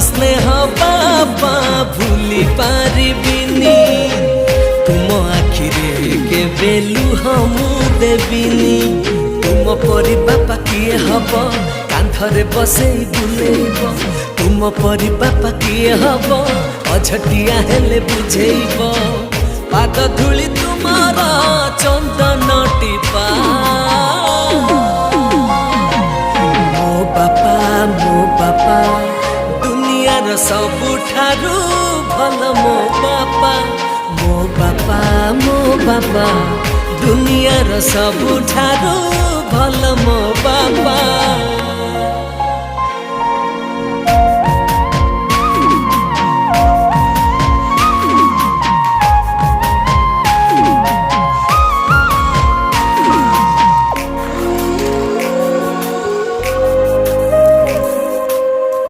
स्नेह बापा भूली पारिबिनी तुम आखिरे के लुह मु देविनी तुम परी बापा किए हब कांधरे बसे बुलेब तुम परी बापा किए हब अझटिया हेले बुझेब पाद धूली तुमार चंदन टीपा मो बापा दुनियार सबुठारु भल मो बापा दुनियार सबुठारु भल मो बापा।